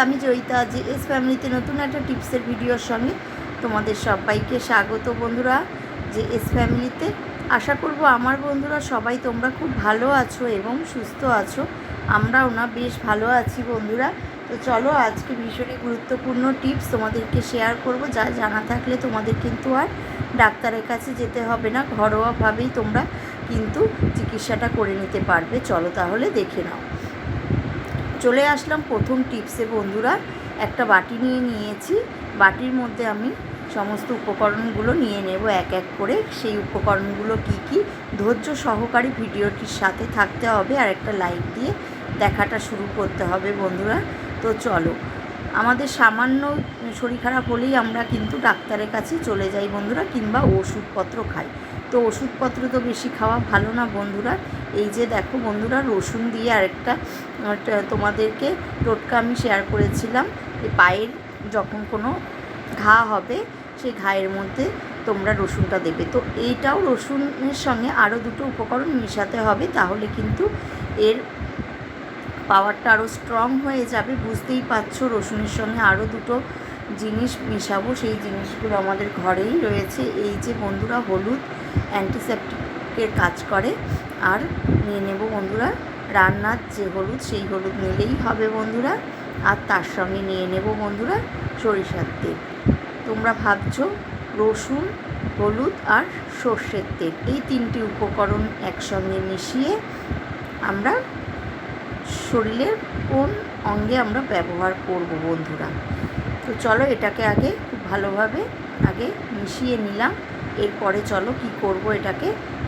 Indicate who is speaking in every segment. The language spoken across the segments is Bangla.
Speaker 1: আমি জয়িতা, যে এস ফ্যামিলিতে নতুন একটা টিপসের ভিডিওর সঙ্গে তোমাদের সবাইকে স্বাগত বন্ধুরা। যে এস ফ্যামিলিতে আশা করব আমার বন্ধুরা সবাই তোমরা খুব ভালো আছো এবং সুস্থ আছো। আমরাও না বেশ ভালো আছি বন্ধুরা। তো চলো আজকে ভীষণই গুরুত্বপূর্ণ টিপস তোমাদেরকে শেয়ার করব, যা জানা থাকলে তোমাদের কিন্তু আর ডাক্তারের কাছে যেতে হবে না, ঘরোয়াভাবেই তোমরা কিন্তু চিকিৎসাটা করে নিতে পারবে। চলো তাহলে দেখে নাও। চলে আসলাম প্রথম টিপসে বন্ধুরা। একটা বাটি নিয়েছি, বাটির মধ্যে আমি সমস্ত উপকরণগুলো নিয়ে নেব এক এক করে। সেই উপকরণগুলো কি কি ধৈর্য সহকারী ভিডিওটির সাথে থাকতে হবে, আর একটা লাইক দিয়ে দেখাটা শুরু করতে হবে বন্ধুরা। তো চলো, আমাদের সামান্য শরীর খারাপ হলেই আমরা কিন্তু ডাক্তারের কাছে চলে যাই বন্ধুরা, কিংবা ওষুধপত্র খাই। তো ওষুধপত্র তো বেশি খাওয়া ভালো না বন্ধুরা। এই যে দেখো বন্ধুরা, রসুন দিয়ে আরেকটা তোমাদেরকে টোটকা আমি শেয়ার করেছিলাম। এই পায়ের যখন কোনো ঘা হবে, সেই ঘায়ের মধ্যে তোমরা রসুনটা দেবে। তো এইটাও রসুনের সঙ্গে আরও দুটো উপকরণ মেশাতে হবে, তাহলে কিন্তু এর পাওয়ারটা আরও স্ট্রং হয়ে যাবে। বুঝতেই পারছো, রসুনের সঙ্গে আরও দুটো জিনিস মেশাবো। সেই জিনিসগুলো আমাদের ঘরেই রয়েছে। এই যে বন্ধুরা, হলুদ অ্যান্টিসেপটিকের কাজ করে। আর নিয়ে নেব বন্ধুরা রান্নার যে হলুদ, সেই হলুদ নিলেই হবে বন্ধুরা। আর তার সঙ্গে নিয়ে নেব বন্ধুরা সরিষার তেল। তোমরা ভাবছো রসুন, হলুদ আর সর্ষের তেল, এই তিনটি উপকরণ একসঙ্গে মিশিয়ে আমরা শরীরের কোন অঙ্গে আমরা ব্যবহার করব বন্ধুরা। তো চলো এটাকে আগে খুব ভালোভাবে আগে মিশিয়ে নিলাম। এরপরে চলো কি করব,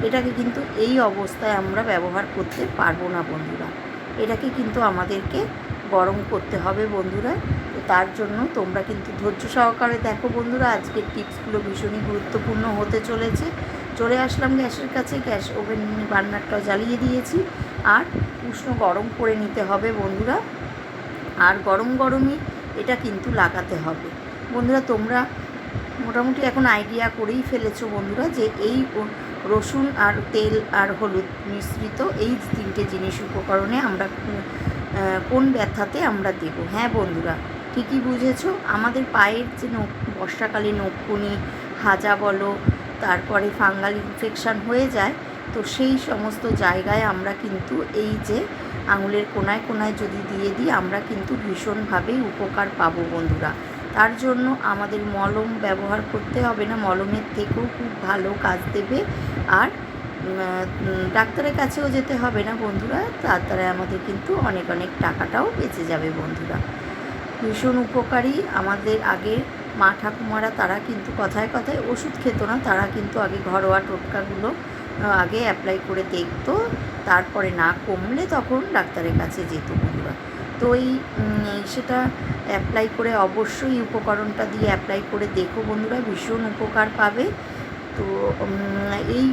Speaker 1: এটাকে কিন্তু এই অবস্থায় আমরা ব্যবহার করতে পারবো না বন্ধুরা। এটাকে কিন্তু আমাদেরকে গরম করতে হবে বন্ধুরা। তো তার জন্য তোমরা কিন্তু ধৈর্য সহকারে দেখো বন্ধুরা। আজকের টিপসগুলো ভীষণই গুরুত্বপূর্ণ হতে চলেছে। চলে আসলাম গ্যাসের কাছে, গ্যাস ওভেন বার্নারটাও জ্বালিয়ে দিয়েছি। আর উষ্ণ গরম করে নিতে হবে বন্ধুরা। আর গরমই এটা কিন্তু লাগাতে হবে বন্ধুরা। তোমরা মোটামুটি এখন আইডিয়া করেই ফেলেছো বন্ধুরা, যে এই রসুন আর তেল আর হলুদ মিশ্রিত এই তিনটে জিনিস উপকরণে আমরা কোন ব্যথাতে আমরা দেব। হ্যাঁ বন্ধুরা, ঠিকই বুঝেছো। আমাদের পায়ের যে বর্ষাকালে নখকুনি, হাজা বলো, তারপরে ফাঙ্গাল ইনফেকশান হয়ে যায়, তো সেই সমস্ত জায়গায় আমরা কিন্তু এই যে আঙুলের কোনায় কোনায় যদি দিয়ে দিই, আমরা কিন্তু ভীষণভাবেই উপকার পাবো বন্ধুরা। তার জন্য আমাদের মলম ব্যবহার করতে হবে না, মলমের থেকেও খুব ভালো কাজ দেবে। আর ডাক্তারের কাছেও যেতে হবে না বন্ধুরা। তার দ্বারা আমাদের কিন্তু অনেক টাকাটাও বেঁচে যাবে বন্ধুরা। ভীষণ উপকারী। আমাদের আগে মা ঠাকুমারা তারা কিন্তু কথায় কথায় ওষুধ খেত না, তারা কিন্তু আগে ঘরোয়া টোটকাগুলো আগে অ্যাপ্লাই করে দেখতো, তারপরে না কমলে তখন ডাক্তারের কাছে যেত বন্ধুরা। তো সেটা অ্যাপ্লাই করে অবশ্যই উপকরণটা দিয়ে অ্যাপ্লাই করে দেখো বন্ধুরা, ভীষণ উপকার পাবে। তো এই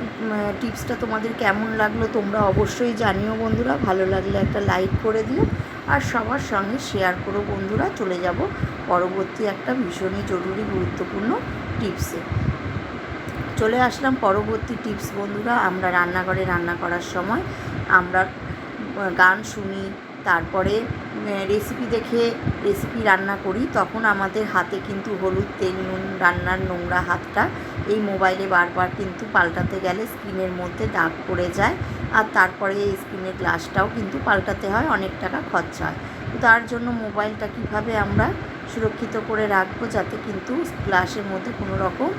Speaker 1: টিপসটা তোমাদের কেমন লাগলো তোমরা অবশ্যই জানিও বন্ধুরা। ভালো লাগলে একটা লাইক করে দিও আর সবার সঙ্গে শেয়ার করো বন্ধুরা। চলে যাব পরবর্তী একটা ভীষণই জরুরি গুরুত্বপূর্ণ টিপসে। চলে আসলাম পরবর্তী টিপস বন্ধুরা। আমরা রান্নাঘরে রান্না করার সময় আমরা গান শুনি, তারপরে রেসিপি দেখে রেসিপি রান্না করি, তখন আমাদের হাতে কিন্তু হলুদ, তেল, নুন, রান্নার নোংরা হাতটা এই মোবাইলে বারবার কিন্তু পাল্টাতে গেলে স্ক্রিনের মধ্যে দাগ পড়ে যায়। আর তারপরে এই স্ক্রিনের গ্লাসটাও কিন্তু পাল্টাতে হয়, অনেক টাকা খরচা হয়। তো তার জন্য মোবাইলটা কীভাবে আমরা সুরক্ষিত করে রাখবো, যাতে কিন্তু গ্লাসের মধ্যে কোনো রকম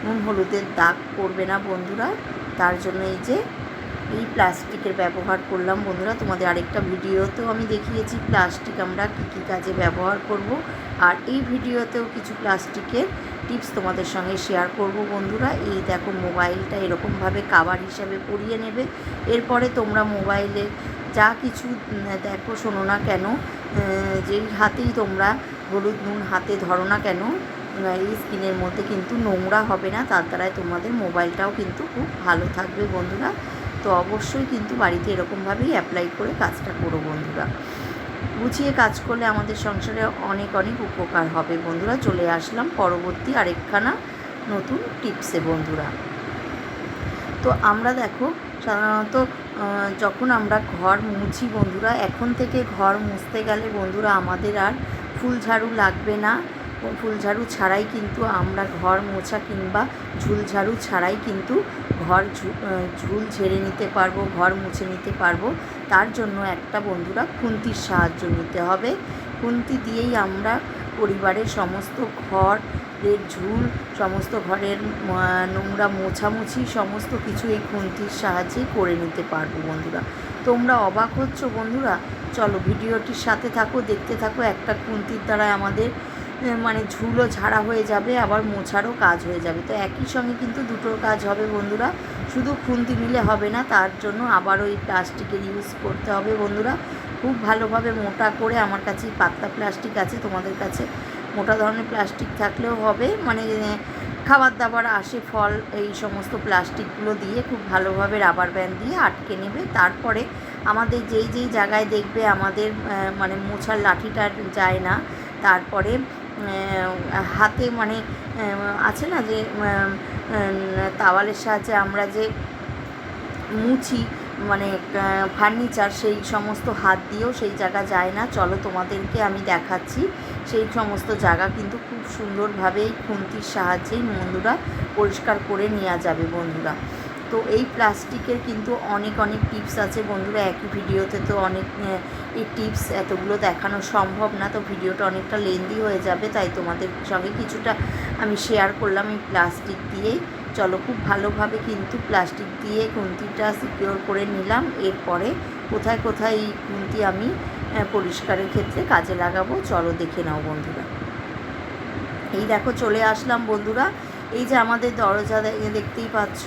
Speaker 1: নুন হলুদের দাগ পড়বে না বন্ধুরা। তার জন্য এই প্লাস্টিকের ব্যবহার করলাম বন্ধুরা। তোমাদের আরেকটা ভিডিওতেও আমি দেখিয়েছি প্লাস্টিক আমরা কী কাজে ব্যবহার করব। আর এই ভিডিওতেও কিছু প্লাস্টিকের টিপস তোমাদের সঙ্গে শেয়ার করব বন্ধুরা। এই দেখো, মোবাইলটা এরকমভাবে কাভার হিসাবে পরিয়ে নেবে। এরপরে তোমরা মোবাইলে যা কিছু দেখো শোনো না কেন, যেই হাতেই তোমরা হলুদ নুন হাতে ধরো না কেন, এই স্ক্রিনের মধ্যে কিন্তু নোংরা হবে না। তার দ্বারাই তোমাদের মোবাইলটাও কিন্তু খুব ভালো থাকবে বন্ধুরা। তো অবশ্যই কিন্তু বাড়িতে এরকমভাবেই অ্যাপ্লাই করে কাজটা করো বন্ধুরা। গুছিয়ে কাজ করলে আমাদের সংসারে অনেক উপকার হবে বন্ধুরা। চলে আসলাম পরবর্তী আরেকখানা নতুন টিপসে বন্ধুরা। তো আমরা দেখো সাধারণত যখন আমরা ঘর মুছি বন্ধুরা, এখন থেকে ঘর মুছতে গেলে বন্ধুরা আমাদের আর ফুল ঝাড়ু লাগবে না। ফুল ঝাড়ু ছাড়াই কিন্তু আমরা ঘর মোছা কিংবা ঝুল ঝাড়ু ছাড়াই কিন্তু ঘর ঝুল ঝেড়ে নিতে পারবো, ঘর মুছে নিতে পারবো। তার জন্য একটা বন্ধুরা খুন্তির সাহায্য নিতে হবে। খুন্তি দিয়েই আমরা পরিবারের সমস্ত ঘরের ঝুল, সমস্ত ঘরের নোংরা মোছামুছি সমস্ত কিছু এই খুন্তির সাহায্যে করে নিতে পারবো বন্ধুরা। তোমরা অবাক হচ্ছ বন্ধুরা? চলো ভিডিওটির সাথে থাকো, দেখতে থাকো। একটা খুন্তির দ্বারা আমাদের মানে ঝুলও ঝাড়া হয়ে যাবে, আবার মোছারও কাজ হয়ে যাবে। তো একই সঙ্গে কিন্তু দুটোর কাজ হবে বন্ধুরা। শুধু খুন্তি নিলে হবে না, তার জন্য আবার ওই প্লাস্টিকের ইউজ করতে হবে বন্ধুরা। খুব ভালোভাবে মোটা করে, আমার কাছে পাতলা প্লাস্টিক আছে, তোমাদের কাছে মোটা ধরনের প্লাস্টিক থাকলেও হবে। মানে খাবার দাবার আসে, ফল, এই সমস্ত প্লাস্টিকগুলো দিয়ে খুব ভালোভাবে রাবার ব্যান্ড দিয়ে আটকে নেবে। তারপরে আমাদের যেই যেই জায়গায় দেখবে আমাদের মানে মোছার লাঠিটা যায় না, তারপরে হাতে মানে আছে না যে তাওয়ালের সাহায্যে আমরা যে মুছি মানে ফার্নিচার, সেই সমস্ত হাত দিয়েও সেই জায়গা যায় না। চলো তোমাদেরকে আমি দেখাচ্ছি। সেই সমস্ত জায়গা কিন্তু খুব সুন্দরভাবে এই খুন্তির সাহায্যেই বন্ধুরা পরিষ্কার করে নেওয়া যাবে বন্ধুরা। তো এই প্লাস্টিকের কিন্তু অনেক অনেক টিপস আছে বন্ধুরা। একই ভিডিওতে তো অনেক এই টিপস এতগুলো দেখানো সম্ভব না, তো ভিডিওটা অনেকটা লেন্দি হয়ে যাবে। তাই তোমাদের সঙ্গে কিছুটা আমি শেয়ার করলাম এই প্লাস্টিক দিয়েই। চলো খুব ভালোভাবে কিন্তু প্লাস্টিক দিয়ে খুন্তিটা সিকিওর করে নিলাম। এরপরে কোথায় কোথায় এই খুন্তি আমি পরিষ্কারের ক্ষেত্রে কাজে লাগাবো চলো দেখে নাও বন্ধুরা। এই দেখো চলে আসলাম বন্ধুরা। এই যে আমাদের দরজা দেখতেই পাচ্ছ,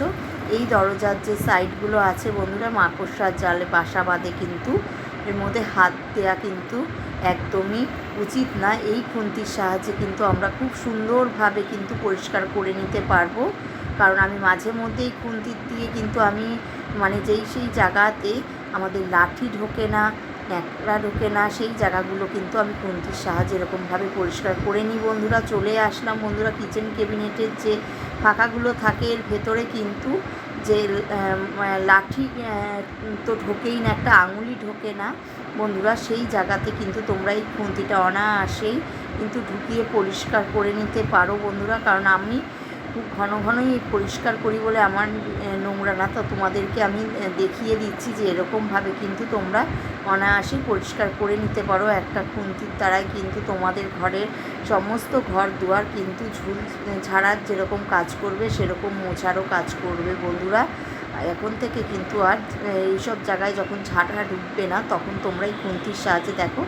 Speaker 1: এই দরজার যে সাইডগুলো আছে বন্ধুরা, মাকড়সার জালে বাসা বাঁধে, কিন্তু এর মধ্যে হাত দেওয়া কিন্তু একদমই উচিত না। এই খুন্তির সাহায্যে কিন্তু আমরা খুব সুন্দরভাবে কিন্তু পরিষ্কার করে নিতে পারবো। কারণ আমি মাঝে মধ্যে এই খুন্তির দিয়ে কিন্তু আমি মানে সেই জায়গাতে আমাদের লাঠি ঢোকে না, ন্যাকড়া ঢোকে না, সেই জায়গাগুলো কিন্তু আমি খুন্তির সাহায্যে এরকমভাবে পরিষ্কার করে নিই বন্ধুরা। চলে আসলাম বন্ধুরা কিচেন ক্যাবিনেটের যে ফাঁকাগুলো থাকে, এর ভেতরে কিন্তু যে লাঠি তো ঢোকেই না, একটা আঙুলি ঢোকে না বন্ধুরা। সেই জায়গাতে কিন্তু তোমরা এই খুন্তিটা অনায়াসেই কিন্তু ঢুকিয়ে পরিষ্কার করে নিতে পারো বন্ধুরা। কারণ আমি খুব ঘন ঘনই পরিষ্কার করি বলে আমার নোংরা না, তো তোমাদেরকে আমি দেখিয়ে দিচ্ছি যে এরকমভাবে কিন্তু তোমরা অনায়াসেই পরিষ্কার করে নিতে পারো একটা খুন্তির দ্বারাই। কিন্তু তোমাদের ঘরের সমস্ত ঘর দুয়ার কিন্তু ঝুল ঝাড়ার যেরকম কাজ করবে সেরকম মোছারও কাজ করবে বন্ধুরা। এখন থেকে কিন্তু আর এইসব জায়গায় যখন ঝাঁটা ঢুকবে না, তখন তোমরা এই খুন্তির সাহায্যে দেখো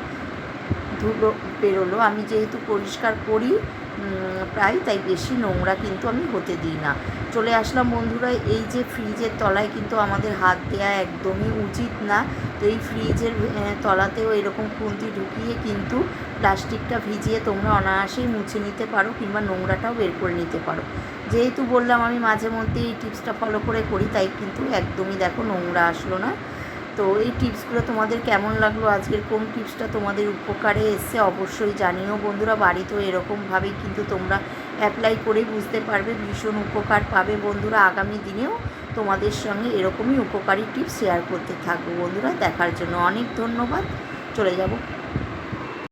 Speaker 1: ধুলো বেরোলো। আমি যেহেতু পরিষ্কার করি প্রায়, তাই বেশি নোংরা কিন্তু আমি হতে দিই না। চলে আসলাম বন্ধুরা। এই যে ফ্রিজের তলায় কিন্তু আমাদের হাত দেওয়া একদমই উচিত না। তো এই ফ্রিজের তলাতেও এরকম খুন্তি ঢুকিয়ে কিন্তু প্লাস্টিকটা ভিজিয়ে তোমরা অনায়াসেই মুছে নিতে পারো, কিংবা নোংরাটাও বের করে নিতে পারো। যেহেতু বললাম আমি মাঝে মধ্যে এই টিপসটা ফলো করে করি, তাই কিন্তু একদমই দেখো নোংরা আসলো না। তো এই টিপসগুলো তোমাদের কেমন লাগলো, আজকের কোন টিপসটা তোমাদের উপকারে এসছে অবশ্যই জানিও বন্ধুরা। বাড়িতেও এরকমভাবেই কিন্তু তোমরা অ্যাপ্লাই করে বুঝতে পারবে, ভীষণ উপকার পাবে বন্ধুরা। আগামী দিনেও তোমাদের সঙ্গে এরকমই উপকারী টিপস শেয়ার করতে থাকবো বন্ধুরা। দেখার জন্য অনেক ধন্যবাদ। চলে যাব